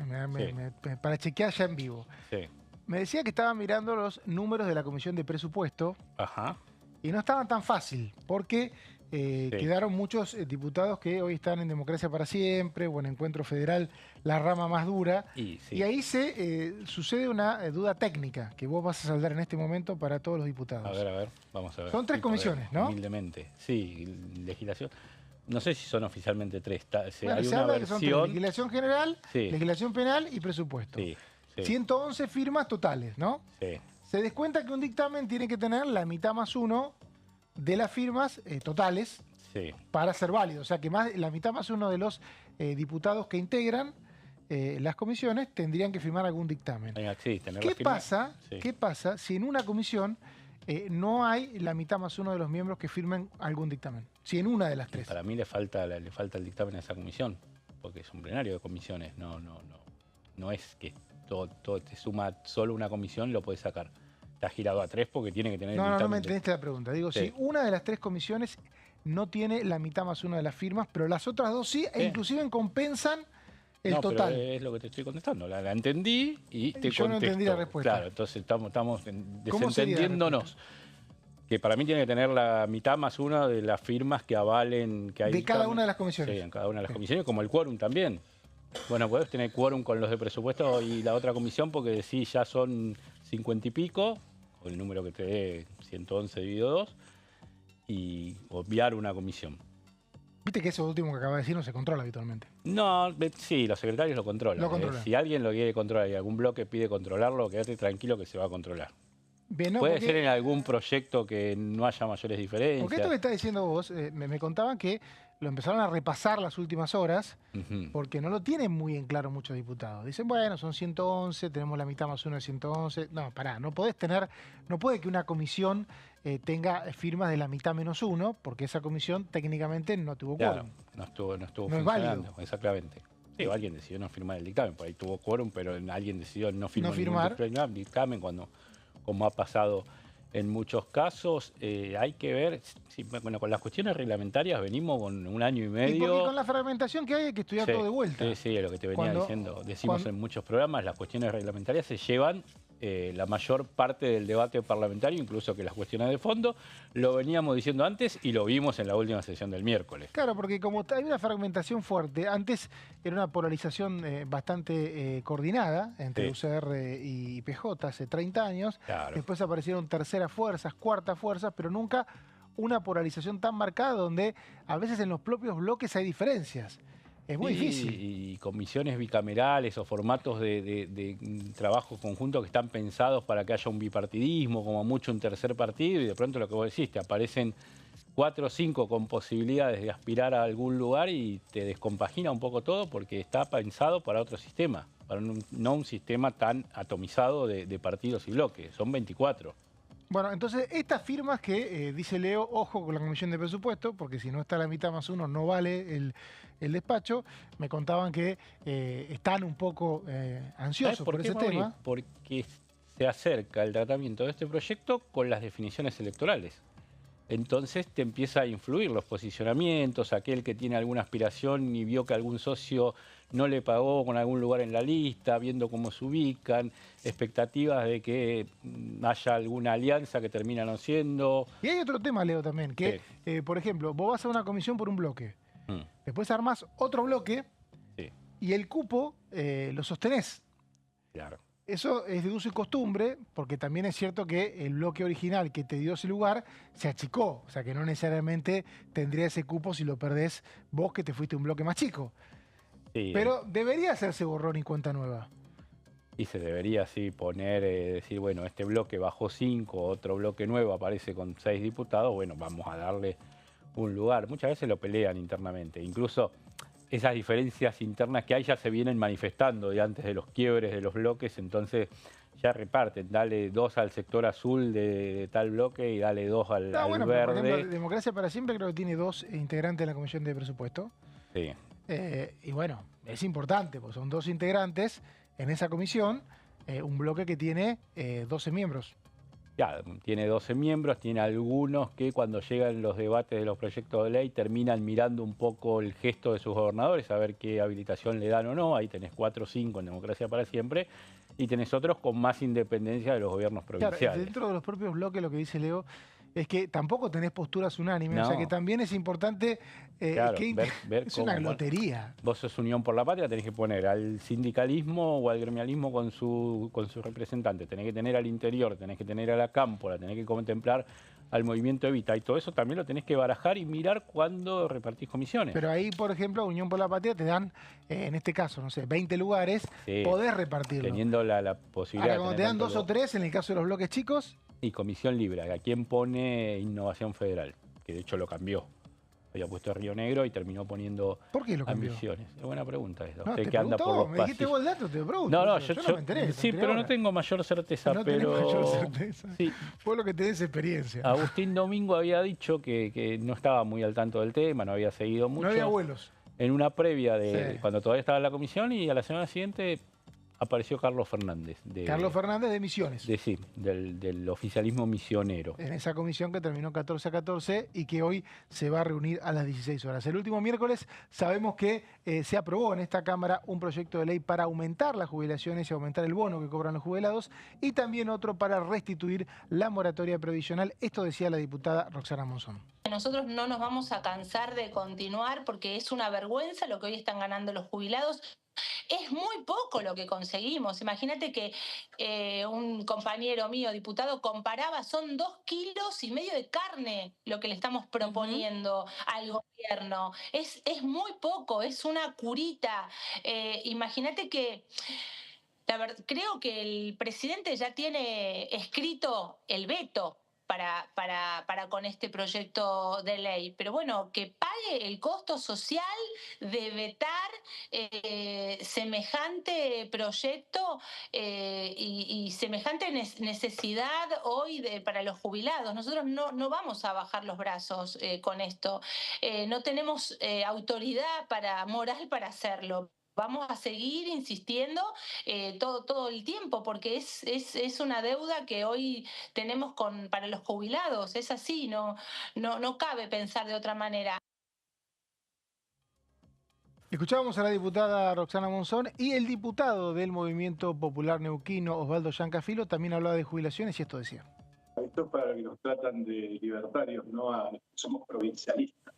para chequear ya en vivo.
Sí.
Me decía que estaban mirando los números de la Comisión de Presupuesto.
Ajá.
Y no estaban tan fácil, porque quedaron muchos diputados que hoy están en Democracia para Siempre o en Encuentro Federal, la rama más dura. Y ahí sucede una duda técnica que vos vas a saldar en este momento para todos los diputados.
A ver, vamos a ver.
Son 3 comisiones, ¿no?
Humildemente. Sí, legislación. No sé si son oficialmente 3.
Bueno,
hay
se
una
habla
versión...
que son 3, legislación general,
sí,
legislación penal y presupuesto.
Sí, sí.
111 firmas totales, ¿no?
Sí.
Se descuenta que un dictamen tiene que tener la mitad más 1 de las firmas totales,
sí,
para ser válido. O sea que la mitad más 1 de los diputados que integran las comisiones tendrían que firmar algún dictamen.
Sí,
¿Qué pasa si en una comisión no hay la mitad más 1 de los miembros que firmen algún dictamen? Si en una de las 3.
Para mí le falta el dictamen a esa comisión, porque es un plenario de comisiones. No es que todo te suma solo una comisión, lo puedes sacar. Está girado a 3 porque tiene que tener el dictamen.
No me entendiste la pregunta. Digo, si una de las 3 comisiones no tiene la mitad más 1 de las firmas, pero las otras 2 sí, e inclusive compensan el total.
Pero es lo que te estoy contestando. La entendí y te contesto.
Yo no entendí la respuesta.
Claro, entonces estamos desentendiéndonos. Que para mí tiene que tener la mitad más 1 de las firmas que avalen que hay
de cada una de las comisiones.
Sí, en cada una de las comisiones, como el quórum también. Bueno, podés tener quórum con los de presupuesto y la otra comisión, porque sí, ya son 50 y pico, con el número que te dé 111 dividido 2, y obviar una comisión.
Viste que eso último que acaba de decir no se controla habitualmente.
No, sí, los secretarios lo controlan. Si alguien lo quiere controlar y algún bloque pide controlarlo, quédate tranquilo que se va a controlar.
Bien, no,
puede ser en algún proyecto que no haya mayores diferencias.
Porque esto que estás diciendo vos, me contaban que lo empezaron a repasar las últimas horas, porque no lo tienen muy en claro muchos diputados. Dicen, bueno, son 111, tenemos la mitad más 1 de 111. No, pará, no puede que una comisión tenga firmas de la mitad menos 1, porque esa comisión técnicamente no tuvo quórum.
No estuvo funcionando, exactamente. Sí, alguien decidió no firmar el dictamen, por ahí tuvo quórum, pero alguien decidió no firmar el dictamen como ha pasado En muchos casos hay que ver, bueno, con las cuestiones reglamentarias venimos con 1 año y medio.
Y porque con la fragmentación que hay que estudiar todo de vuelta.
Sí, sí, es lo que te venía diciendo. Decimos en muchos programas, las cuestiones reglamentarias se llevan la mayor parte del debate parlamentario, incluso que las cuestiones de fondo. Lo veníamos diciendo antes y lo vimos en la última sesión del miércoles.
Claro, porque como hay una fragmentación fuerte, antes era una polarización bastante coordinada entre UCR y PJ hace 30 años.
Claro.
Después aparecieron terceras fuerzas, cuartas fuerzas, pero nunca una polarización tan marcada donde a veces en los propios bloques hay diferencias. Es muy difícil.
Y comisiones bicamerales o formatos de trabajo conjunto que están pensados para que haya un bipartidismo, como mucho un tercer partido, y de pronto lo que vos decís, te aparecen 4 o 5 con posibilidades de aspirar a algún lugar y te descompagina un poco todo porque está pensado para otro sistema, para no un sistema tan atomizado de partidos y bloques, son 24.
Bueno, entonces estas firmas que dice Leo, ojo con la Comisión de Presupuesto, porque si no está la mitad más uno no vale el despacho. Me contaban que están un poco ansiosos por ese tema.
Porque se acerca el tratamiento de este proyecto con las definiciones electorales. Entonces te empieza a influir los posicionamientos, aquel que tiene alguna aspiración y vio que algún socio no le pagó con algún lugar en la lista, viendo cómo se ubican, expectativas de que haya alguna alianza que termina no siendo.
Y hay otro tema, Leo, también, que, por ejemplo, vos vas a una comisión por un bloque, después armás otro bloque y el cupo lo sostenés.
Claro.
Eso es de uso y costumbre, porque también es cierto que el bloque original que te dio ese lugar se achicó. O sea, que no necesariamente tendría ese cupo si lo perdés vos que te fuiste a un bloque más chico.
Sí,
pero debería hacerse borrón y cuenta nueva.
Y se debería así poner, decir, bueno, este bloque bajó 5, otro bloque nuevo aparece con 6 diputados, bueno, vamos a darle un lugar. Muchas veces lo pelean internamente, incluso esas diferencias internas que hay ya se vienen manifestando de antes de los quiebres de los bloques, entonces ya reparten, dale 2 al sector azul de tal bloque y dale 2 al
bueno,
verde.
Por ejemplo, Democracia para Siempre creo que tiene 2 integrantes en la Comisión de Presupuesto.
Sí.
Y bueno, es importante, porque son 2 integrantes en esa comisión, un bloque que tiene 12 miembros.
Ya, tiene 12 miembros, tiene algunos que cuando llegan los debates de los proyectos de ley terminan mirando un poco el gesto de sus gobernadores, a ver qué habilitación le dan o no. Ahí tenés 4 o 5 en Democracia para Siempre y tenés otros con más independencia de los gobiernos provinciales.
Claro, dentro de los propios bloques lo que dice Leo es que tampoco tenés posturas unánimes, no. O sea que también es importante
claro,
que
ver
es una lotería.
Vos sos Unión por la Patria, tenés que poner al sindicalismo o al gremialismo con su representante, tenés que tener al interior, tenés que tener a la cámpora, tenés que contemplar al movimiento Evita, y todo eso también lo tenés que barajar y mirar cuando repartís comisiones.
Pero ahí, por ejemplo, Unión por la Patria te dan, en este caso, no sé, 20 lugares, podés repartirlo.
Teniendo la posibilidad.
Ahora, cuando te dan 2 o 3, en el caso de los bloques chicos.
Y Comisión Libre, ¿a quién pone Innovación Federal? Que de hecho lo cambió. Había puesto Río Negro y terminó poniendo
¿por qué lo cambió?
Ambiciones. Es buena pregunta esa.
No,
Usted que anda por los
me dijiste vos el dato, te pregunto.
No,
yo no me enteré.
Sí, pero no tengo mayor certeza.
No
pero
tenés mayor certeza.
Sí.
Fue lo que te des experiencia.
Agustín Domingo había dicho que no estaba muy al tanto del tema, no había seguido mucho.
No había vuelos.
En una previa de cuando todavía estaba en la comisión, y a la semana siguiente apareció Carlos Fernández.
Carlos Fernández de Misiones.
Del oficialismo misionero.
En esa comisión que terminó 14-14 y que hoy se va a reunir a las 16 horas. El último miércoles sabemos que se aprobó en esta Cámara un proyecto de ley para aumentar las jubilaciones y aumentar el bono que cobran los jubilados, y también otro para restituir la moratoria previsional. Esto decía la diputada Roxana Monzón.
Nosotros no nos vamos a cansar de continuar porque es una vergüenza lo que hoy están ganando los jubilados. Es muy poco lo que conseguimos. Imagínate que un compañero mío, diputado, comparaba, son 2,5 kilos de carne lo que le estamos proponiendo al gobierno. Es muy poco, es una curita. Imagínate que creo que el presidente ya tiene escrito el veto para con este proyecto de ley. Pero bueno, que pague el costo social de vetar semejante proyecto y semejante necesidad hoy para los jubilados. Nosotros no vamos a bajar los brazos con esto. No tenemos autoridad moral para hacerlo. vamos a seguir insistiendo todo el tiempo, porque es una deuda que hoy tenemos para los jubilados. Es así, no cabe pensar de otra manera.
Escuchábamos a la diputada Roxana Monzón y el diputado del Movimiento Popular Neuquino, Osvaldo Giancafilo, también hablaba de jubilaciones y esto decía.
Esto es para los que nos tratan de libertarios, no somos provincialistas.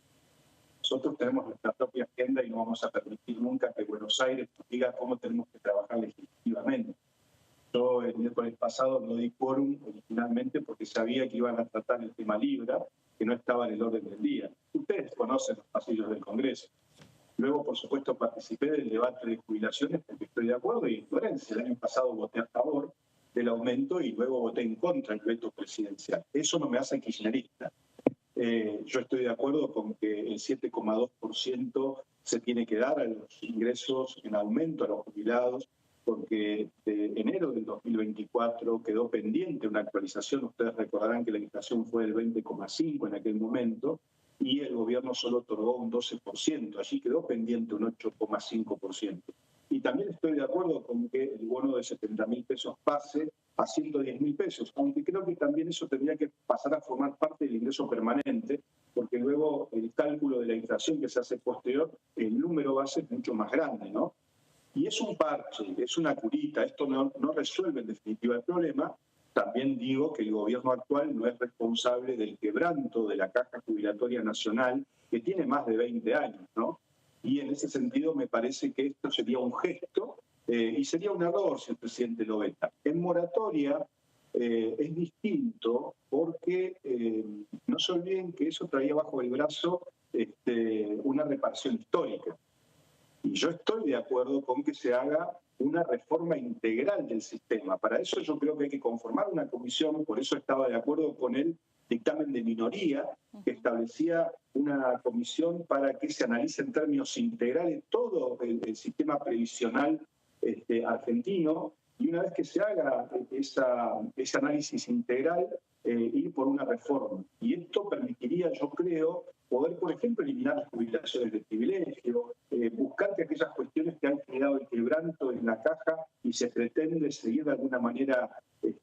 Nosotros tenemos nuestra propia agenda y no vamos a permitir nunca que Buenos Aires nos diga cómo tenemos que trabajar legislativamente. Yo el miércoles pasado no di quórum originalmente porque sabía que iban a tratar el tema Libra, que no estaba en el orden del día. Ustedes conocen los pasillos del Congreso. Luego, por supuesto, participé del debate de jubilaciones porque estoy de acuerdo y en Florencia el año pasado voté a favor del aumento y luego voté en contra del veto presidencial. Eso no me hace kirchnerista. Yo estoy de acuerdo con que el 7,2% se tiene que dar a los ingresos en aumento a los jubilados, porque de enero del 2024 quedó pendiente una actualización. Ustedes recordarán que la inflación fue del 20,5% en aquel momento y el gobierno solo otorgó un 12%. Allí quedó pendiente un 8,5%. Y también estoy de acuerdo con que el bono de 70.000 pesos pase a 110.000 pesos, aunque creo que también eso tendría que pasar a formar parte del ingreso permanente, porque luego el cálculo de la inflación que se hace posterior, el número base es mucho más grande, ¿no? Y es un parche, es una curita, esto no resuelve en definitiva el problema. También digo que el gobierno actual no es responsable del quebranto de la Caja Jubilatoria Nacional, que tiene más de 20 años, ¿no? Y en ese sentido me parece que esto sería un gesto y sería un error si el presidente lo veta. En moratoria es distinto porque no se olviden que eso traía bajo el brazo una reparación histórica. Y yo estoy de acuerdo con que se haga una reforma integral del sistema. Para eso yo creo que hay que conformar una comisión, por eso estaba de acuerdo con el dictamen de minoría que establecía una comisión para que se analice en términos integrales todo el sistema previsional argentino, y una vez que se haga ese análisis integral, ir por una reforma. Y esto permitiría, yo creo, poder, por ejemplo, eliminar las jubilaciones de privilegio, buscar que aquellas cuestiones que han generado el quebranto en la caja y se pretende seguir de alguna manera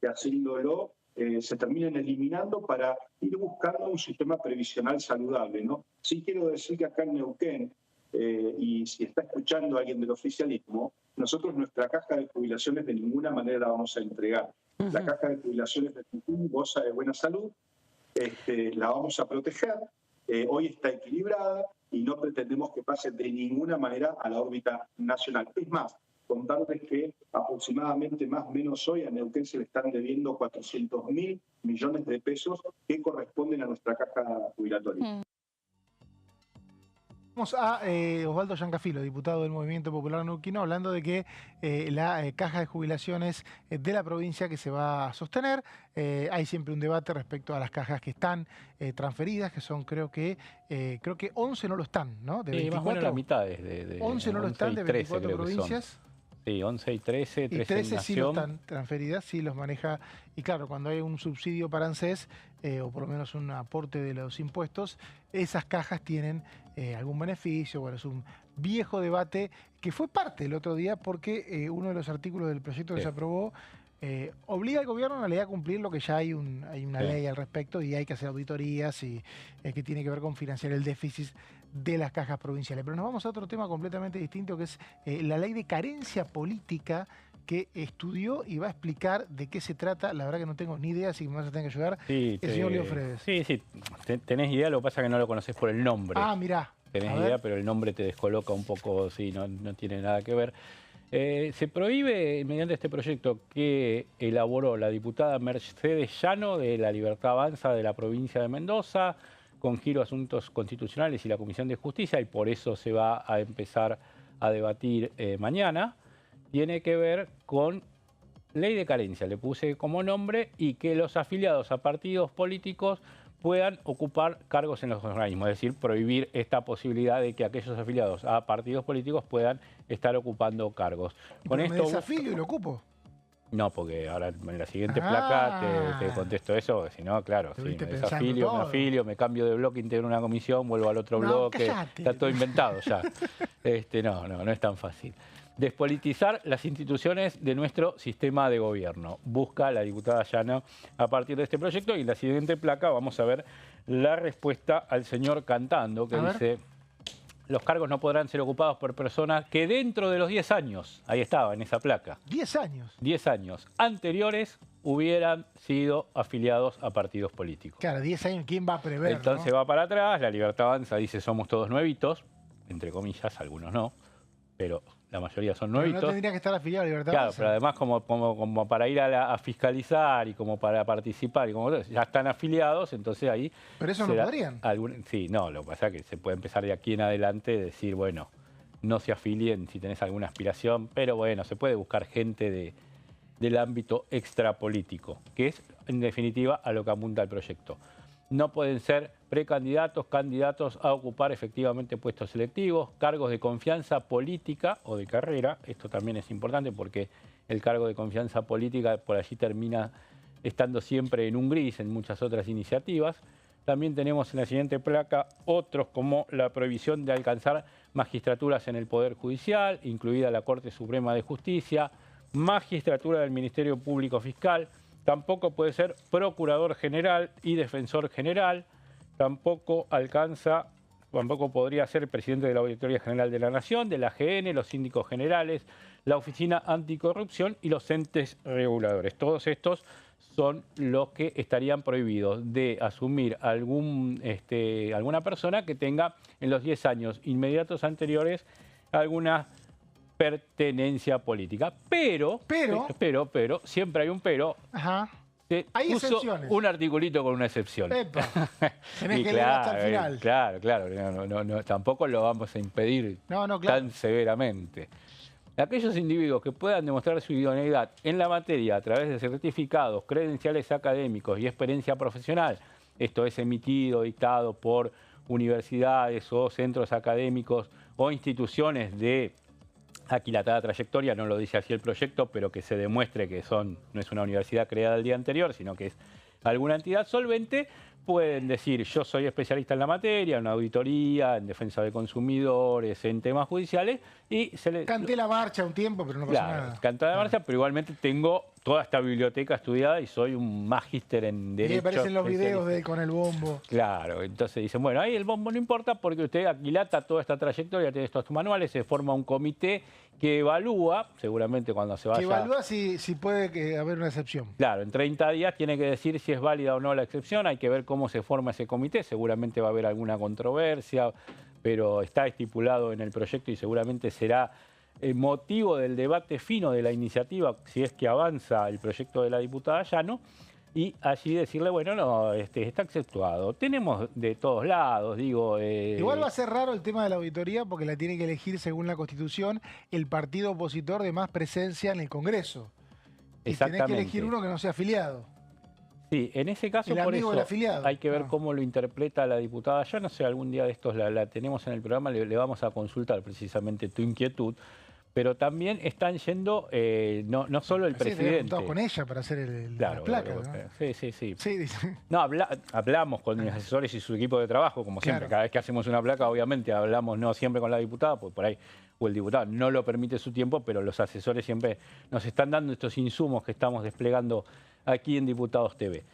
haciéndolo, se terminen eliminando para ir buscando un sistema previsional saludable, ¿no? Sí quiero decir que acá en Neuquén, y si está escuchando a alguien del oficialismo, nosotros nuestra caja de jubilaciones de ninguna manera la vamos a entregar. La caja de jubilaciones de Neuquén goza de buena salud, la vamos a proteger, hoy está equilibrada y no pretendemos que pase de ninguna manera a la órbita nacional. Es más, contarles que aproximadamente más o menos hoy a Neuquén se le están debiendo 400.000 millones de pesos que corresponden a nuestra caja jubilatoria.
Vamos a Osvaldo Giancafilo, diputado del Movimiento Popular Neuquino, hablando de que la caja de jubilaciones de la provincia que se va a sostener. Hay siempre un debate respecto a las cajas que están transferidas, que son creo que 11 no lo están, ¿no? De 24,
más o menos la mitad de
11 no lo están, de 24 provincias.
Sí, 11 y 13,
y 13 sí lo están transferidas, sí los maneja. Y claro, cuando hay un subsidio para ANSES, o por lo menos un aporte de los impuestos, esas cajas tienen algún beneficio. Bueno, es un viejo debate que fue parte el otro día porque uno de los artículos del proyecto que se aprobó obliga al gobierno en realidad a cumplir lo que ya hay una ley al respecto, y hay que hacer auditorías y que tiene que ver con financiar el déficit de las cajas provinciales. Pero nos vamos a otro tema completamente distinto, que es la ley de carencia política, que estudió y va a explicar de qué se trata. La verdad que no tengo ni idea, así que me vas a tener que ayudar.
Sí,
el señor Leo Fredes.
Sí, tenés idea, lo que pasa es que no lo conoces por el nombre.
Ah, mirá.
Tenés idea, pero el nombre te descoloca un poco, sí, no tiene nada que ver. Se prohíbe, mediante este proyecto que elaboró la diputada Mercedes Llano de La Libertad Avanza de la provincia de Mendoza, con giro a asuntos constitucionales y la Comisión de Justicia, y por eso se va a empezar a debatir mañana, tiene que ver con ley de carencia, le puse como nombre, y que los afiliados a partidos políticos puedan ocupar cargos en los organismos, es decir, prohibir esta posibilidad de que aquellos afiliados a partidos políticos puedan estar ocupando cargos.
Con esto me desafío y lo ocupo.
No, porque ahora en la siguiente placa te contesto eso, si no, claro, sí, me desafilio, me afilio, me cambio de bloque, integro una comisión, vuelvo al otro bloque, cállate. Está todo inventado ya. No es tan fácil. Despolitizar las instituciones de nuestro sistema de gobierno. Busca la diputada Llano a partir de este proyecto, y en la siguiente placa vamos a ver la respuesta al señor Cantando, que dice: los cargos no podrán ser ocupados por personas que dentro de los 10 años, ahí estaba en esa placa,
10 años.
10 años anteriores hubieran sido afiliados a partidos políticos.
Claro, 10 años, ¿quién va a prever?
Entonces va para atrás, La Libertad Avanza dice somos todos nuevitos, entre comillas, algunos no, pero la mayoría son nuevitos.
Pero no tendría que estar afiliado a Libertad
Claro,
Avanza.
pero además como para ir a fiscalizar y como para participar, y como ya están afiliados, entonces ahí...
Pero eso no podrían.
Sí, no, lo que pasa es que se puede empezar de aquí en adelante y decir, bueno, no se afilien si tenés alguna aspiración, pero bueno, se puede buscar gente del ámbito extrapolítico, que es en definitiva a lo que apunta el proyecto. No pueden ser precandidatos, candidatos a ocupar efectivamente puestos selectivos, cargos de confianza política o de carrera. Esto también es importante porque el cargo de confianza política por allí termina estando siempre en un gris en muchas otras iniciativas. También tenemos en la siguiente placa otros como la prohibición de alcanzar magistraturas en el Poder Judicial, incluida la Corte Suprema de Justicia, magistratura del Ministerio Público Fiscal. Tampoco puede ser procurador general y defensor general. Tampoco podría ser presidente de la Auditoría General de la Nación, de la AGN, los síndicos generales, la Oficina Anticorrupción y los entes reguladores. Todos estos son los que estarían prohibidos de asumir alguna persona que tenga en los 10 años inmediatos anteriores alguna pertenencia política. Pero, siempre hay un pero.
Ajá. Hay excepciones.
Un articulito con una excepción.
Epa. Tenés que leer hasta el final.
Claro. No, tampoco lo vamos a impedir tan severamente. Aquellos individuos que puedan demostrar su idoneidad en la materia a través de certificados, credenciales académicos y experiencia profesional, esto es emitido, dictado por universidades o centros académicos o instituciones de aquilatada trayectoria, no lo dice así el proyecto, pero que se demuestre que no es una universidad creada el día anterior, sino que es alguna entidad solvente, pueden decir yo soy especialista en la materia, en auditoría, en defensa de consumidores, en temas judiciales, y se le...
Canté la marcha un tiempo, pero no pasa nada.
Canté la marcha, pero igualmente tengo toda esta biblioteca estudiada y soy un magíster en derecho. Y
aparecen los videos con el bombo.
Claro, entonces dicen, bueno, ahí el bombo no importa porque usted aquilata toda esta trayectoria, tiene estos manuales, se forma un comité que evalúa, seguramente cuando se vaya...
Que evalúa si puede haber una excepción.
Claro, en 30 días tiene que decir si es válida o no la excepción, hay que ver cómo se forma ese comité, seguramente va a haber alguna controversia, pero está estipulado en el proyecto y seguramente será motivo del debate fino de la iniciativa, si es que avanza el proyecto de la diputada Llano, y allí decirle, bueno, no, está exceptuado. Tenemos de todos lados, digo...
Igual va a ser raro el tema de la auditoría porque la tiene que elegir, según la Constitución, el partido opositor de más presencia en el Congreso. Y tenés que elegir uno que no sea afiliado.
Sí, en ese caso, por eso hay que ver cómo lo interpreta la diputada. Ya no sé, algún día de estos la tenemos en el programa, le vamos a consultar precisamente tu inquietud. Pero también están yendo, no solo el presidente.
Con ella para hacer la placa, ¿no?
Sí. No, hablamos con mis asesores y su equipo de trabajo, como siempre. Cada vez que hacemos una placa, obviamente, hablamos no siempre con la diputada, porque por ahí o el diputado no lo permite su tiempo, pero los asesores siempre nos están dando estos insumos que estamos desplegando aquí en Diputados TV.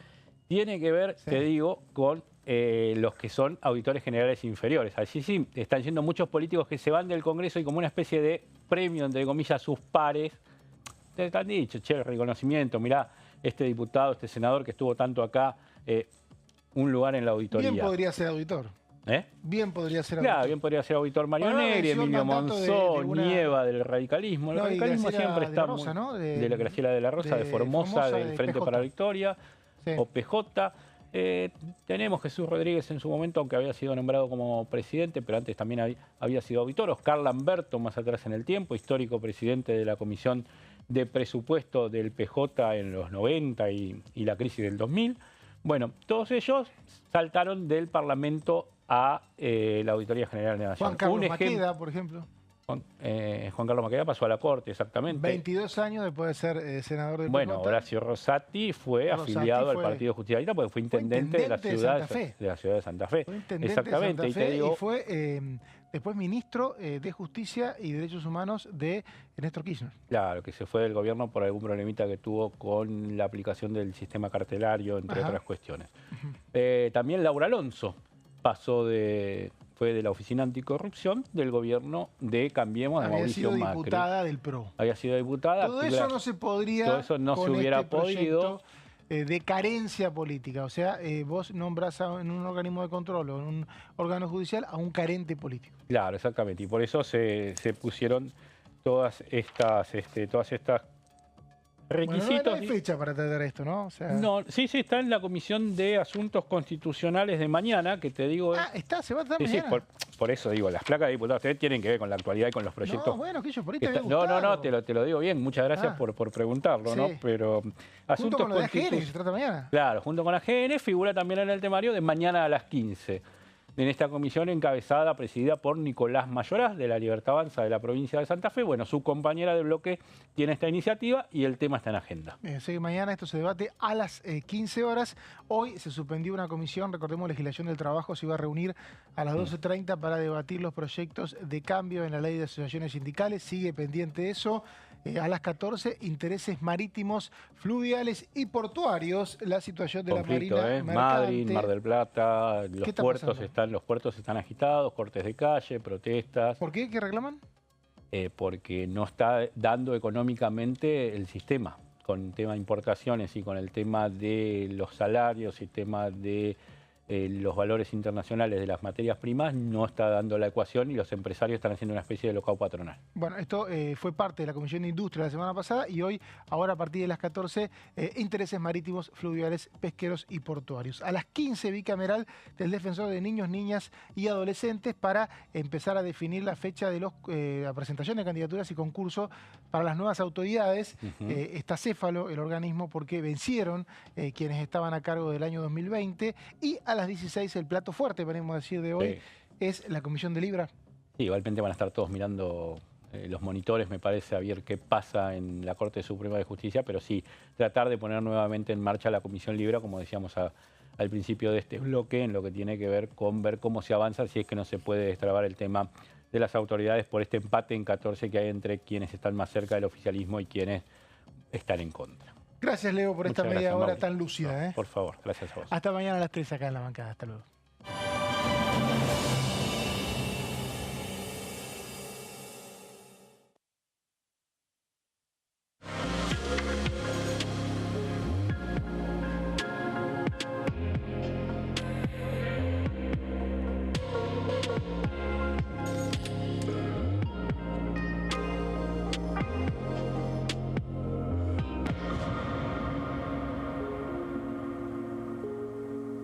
Tiene que ver, te digo, con los que son auditores generales inferiores. Allí sí están yendo muchos políticos que se van del Congreso y como una especie de premio, entre comillas, a sus pares. Te han dicho, che, reconocimiento, mirá, este diputado, este senador que estuvo tanto acá, un lugar en la auditoría.
Bien podría ser auditor. Bien podría ser
auditor. Claro, bien podría ser auditor Mario Negri, Emilio Monzón, Nieva del radicalismo. El radicalismo siempre está
Rosa, ¿no?
de la Graciela de la Rosa, de Formosa, del Frente para la Victoria, o PJ. Tenemos Jesús Rodríguez en su momento, aunque había sido nombrado como presidente, pero antes también había sido auditor. Oscar Lamberto, más atrás en el tiempo, histórico presidente de la Comisión de Presupuesto del PJ en los 90 y la crisis del 2000. Bueno, todos ellos saltaron del Parlamento a la Auditoría General de la Nación.
Juan Carlos Maqueda, por ejemplo.
Juan Carlos Macaya pasó a la Corte, exactamente.
22 años después de ser senador del
Bueno,
PJ.
Horacio Rosati fue afiliado al Partido Justicialista porque fue intendente de la ciudad de Santa Fe.
Fue intendente
Exactamente,
de Santa Fe
y te digo,
y fue después ministro de Justicia y Derechos Humanos de Néstor Kirchner.
claro, que se fue del gobierno por algún problemita que tuvo con la aplicación del sistema carcelario, entre otras cuestiones. También Laura Alonso fue de la Oficina Anticorrupción del gobierno de Cambiemos de Mauricio Macri.
Había sido diputada del PRO.
Había sido diputada.
Todo eso no se podría.
Todo eso no se hubiera podido.
De carencia política. O sea, vos nombrás en un organismo de control o en un órgano judicial a un carente político.
Claro, exactamente. Y por eso se pusieron todas estas requisitos.
Bueno, no hay fecha para tratar esto, ¿no? O sea...
No, sí, está en la Comisión de Asuntos Constitucionales de mañana, que te digo...
se va a tratar mañana.
Sí, por eso digo, las placas de diputados ustedes tienen que ver con la actualidad y con los proyectos.
No, bueno, que yo por ahí te había gustado.
No, te lo digo bien, muchas gracias por preguntarlo, sí. ¿no? Pero
junto con lo de AGN, que se trata mañana.
Claro, junto con AGN, figura también en el temario de mañana a las 15. En esta comisión encabezada, presidida por Nicolás Mayoraz, de la Libertad Avanza de la provincia de Santa Fe. Bueno, su compañera de bloque tiene esta iniciativa y el tema está en agenda.
Así que mañana esto se debate a las 15 horas. Hoy se suspendió una comisión, recordemos, Legislación del Trabajo, se iba a reunir a las 12:30 para debatir los proyectos de cambio en la ley de asociaciones sindicales. Sigue pendiente eso. A las 14, intereses marítimos, fluviales y portuarios, la situación de
conflicto,
la Marina mercante.
Madrid, Mar del Plata, los puertos están agitados, cortes de calle, protestas.
¿Por qué? ¿Qué reclaman?
Porque no está dando económicamente el sistema, con el tema de importaciones y con el tema de los salarios y tema de los valores internacionales de las materias primas, no está dando la ecuación y los empresarios están haciendo una especie de lockout patronal.
Bueno, esto fue parte de la Comisión de Industria la semana pasada y hoy, ahora a partir de las 14, intereses marítimos, fluviales, pesqueros y portuarios. A las 15, bicameral del Defensor de Niños, Niñas y Adolescentes para empezar a definir la fecha de la presentación de candidaturas y concursos para las nuevas autoridades. Está Céfalo, el organismo, porque vencieron quienes estaban a cargo del año 2020 y a las 16 el plato fuerte, podemos decir, de hoy, es la Comisión de Libra.
Sí, igualmente van a estar todos mirando los monitores, me parece, a ver qué pasa en la Corte Suprema de Justicia, pero sí, tratar de poner nuevamente en marcha la Comisión Libra, como decíamos al principio de este bloque, en lo que tiene que ver con ver cómo se avanza, si es que no se puede destrabar el tema de las autoridades por este empate en 14 que hay entre quienes están más cerca del oficialismo y quienes están en contra.
Gracias, Leo, por esta media hora tan lúcida.
Por favor, gracias a vos.
Hasta mañana a las 3 acá en la bancada. Hasta luego.